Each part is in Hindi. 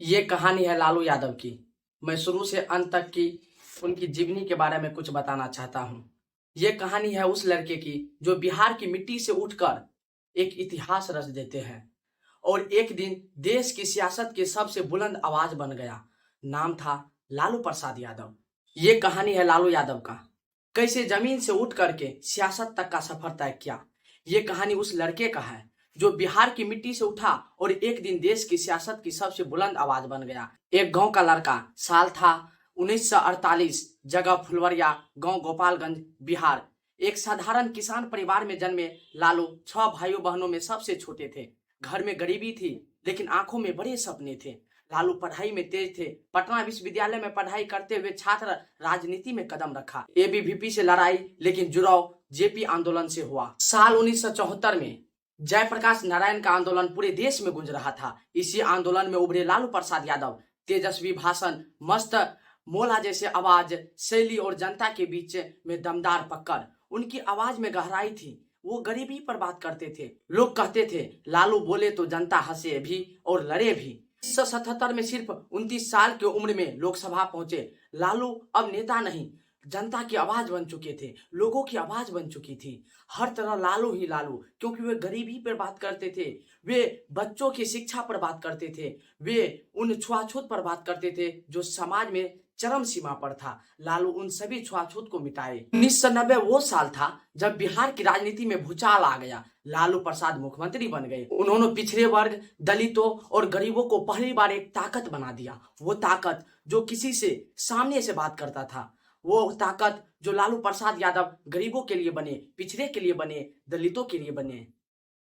ये कहानी है लालू यादव की। मैं शुरू से अंत तक की उनकी जीवनी के बारे में कुछ बताना चाहता हूँ। ये कहानी है उस लड़के की जो बिहार की मिट्टी से उठकर एक इतिहास रच देते हैं और एक दिन देश की सियासत के सबसे बुलंद आवाज बन गया। नाम था लालू प्रसाद यादव। ये कहानी है लालू यादव का, कैसे जमीन से उठ करके सियासत तक का सफर तय किया। ये कहानी उस लड़के का है जो बिहार की मिट्टी से उठा और एक दिन देश की सियासत की सबसे बुलंद आवाज बन गया। एक गांव का लड़का, साल था 1948, जगह फुलवरिया, गांव गोपालगंज, बिहार। एक साधारण किसान परिवार में जन्मे लालू 6 भाइयों बहनों में सबसे छोटे थे। घर में गरीबी थी लेकिन आंखों में बड़े सपने थे। लालू पढ़ाई में तेज थे। पटना विश्वविद्यालय में पढ़ाई करते हुए छात्र राजनीति में कदम रखा। एबीवीपी से लड़ाई, लेकिन जुड़ाव जेपी आंदोलन से हुआ। साल 1974 में जयप्रकाश नारायण का आंदोलन पूरे देश में गूंज रहा था। इसी आंदोलन में उभरे लालू प्रसाद यादव। तेजस्वी भाषण, मस्त मोला जैसे आवाज, शैली और जनता के बीच में दमदार पकड़। उनकी आवाज में गहराई थी। वो गरीबी पर बात करते थे। लोग कहते थे लालू बोले तो जनता हंसे भी और लड़े भी। 1977 में सिर्फ 29 साल की उम्र में लोकसभा पहुंचे। लालू अब नेता नहीं, जनता की आवाज बन चुके थे, लोगों की आवाज बन चुकी थी। हर तरह लालू ही लालू, क्योंकि वे गरीबी पर बात करते थे, वे बच्चों की शिक्षा पर बात करते थे, वे उन छुआछूत पर बात करते थे जो समाज में चरम सीमा पर था। लालू उन सभी छुआछूत को मिटाए। 1990 वो साल था जब बिहार की राजनीति में भूचाल आ गया। लालू प्रसाद मुख्यमंत्री बन गए। उन्होंने पिछड़े वर्ग, दलितों और गरीबों को पहली बार एक ताकत बना दिया। वो ताकत जो किसी से सामने से बात करता था, वो ताकत जो लालू प्रसाद यादव गरीबों के लिए बने, पिछड़े के लिए बने, दलितों के लिए बने।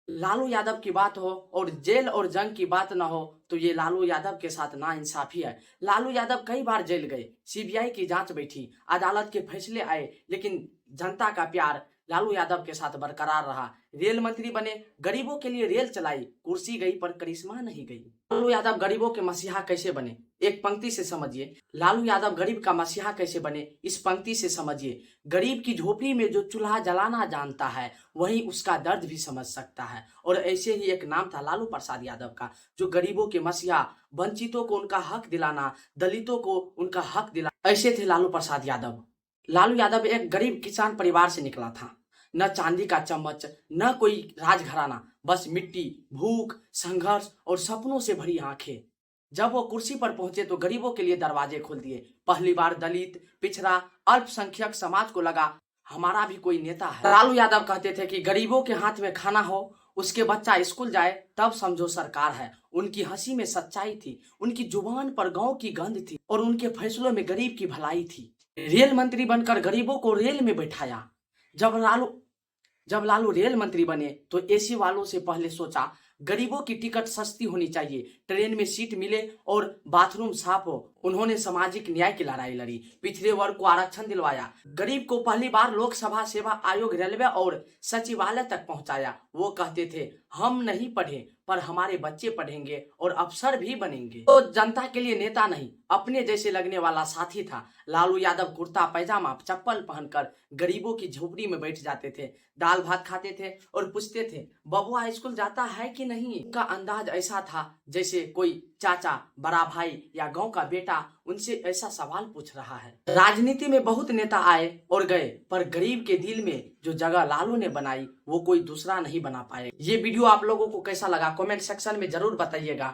लालू यादव की बात हो और जेल और जंग की बात ना हो तो ये लालू यादव के साथ नाइंसाफी है। लालू यादव कई बार जेल गए, सीबीआई की जांच बैठी, अदालत के फैसले आए, लेकिन जनता का प्यार लालू यादव के साथ बरकरार रहा। रेल मंत्री बने, गरीबों के लिए रेल चलाई, कुर्सी गई पर करिश्मा नहीं गई। लालू यादव गरीबों के मसीहा कैसे बने, एक पंक्ति से समझिए। लालू यादव गरीब का मसीहा कैसे बने, इस पंक्ति से समझिए। गरीब की झोपड़ी में जो चूल्हा जलाना जानता है वही उसका दर्द भी समझ सकता है। और ऐसे ही एक नाम था लालू प्रसाद यादव का, जो गरीबों के मसीहा, वंचितों को उनका हक दिलाना, दलितों को उनका हक दिलाना, ऐसे थे लालू प्रसाद यादव। लालू यादव एक गरीब किसान परिवार से निकला था। न चांदी का चम्मच, न कोई राजघराना, बस मिट्टी, भूख, संघर्ष और सपनों से भरी आंखें। जब वो कुर्सी पर पहुंचे तो गरीबों के लिए दरवाजे खोल दिए। पहली बार दलित, पिछड़ा, अल्पसंख्यक समाज को लगा हमारा भी कोई नेता है। लालू यादव कहते थे कि गरीबों के हाथ में खाना हो, उसके बच्चा स्कूल जाए, तब समझो सरकार है। उनकी हंसी में सच्चाई थी, उनकी जुबान पर गांव की गंध थी और उनके फैसलों में गरीब की भलाई थी। रेल मंत्री बनकर गरीबों को रेल में बैठाया। जब लालू जब लालू रेल मंत्री बने तो एसी वालों से पहले सोचा गरीबों की टिकट सस्ती होनी चाहिए, ट्रेन में सीट मिले और बाथरूम साफ हो। उन्होंने सामाजिक न्याय की लड़ाई लड़ी, पिछड़े वर्ग को आरक्षण दिलवाया, गरीब को पहली बार लोकसभा सेवा आयोग, रेलवे और सचिवालय तक पहुंचाया। वो कहते थे हम नहीं पढ़े पर हमारे बच्चे पढ़ेंगे और अफसर भी बनेंगे। तो जनता के लिए नेता नहीं, अपने जैसे लगने वाला साथी था। लालू यादव कुर्ता पैजामा चप्पल पहनकर गरीबों की झोपड़ी में बैठ जाते थे, दाल भात खाते थे और पूछते थे बबुआ स्कूल जाता है कि नहीं। उनका अंदाज ऐसा था जैसे कोई चाचा, बड़ा भाई या गांव का बेटा उनसे ऐसा सवाल पूछ रहा है। राजनीति में बहुत नेता आए और गए, पर गरीब के दिल में जो जगह लालू ने बनाई वो कोई दूसरा नहीं बना पाए। ये वीडियो आप लोगों को कैसा लगा कमेंट सेक्शन में जरूर बताइएगा।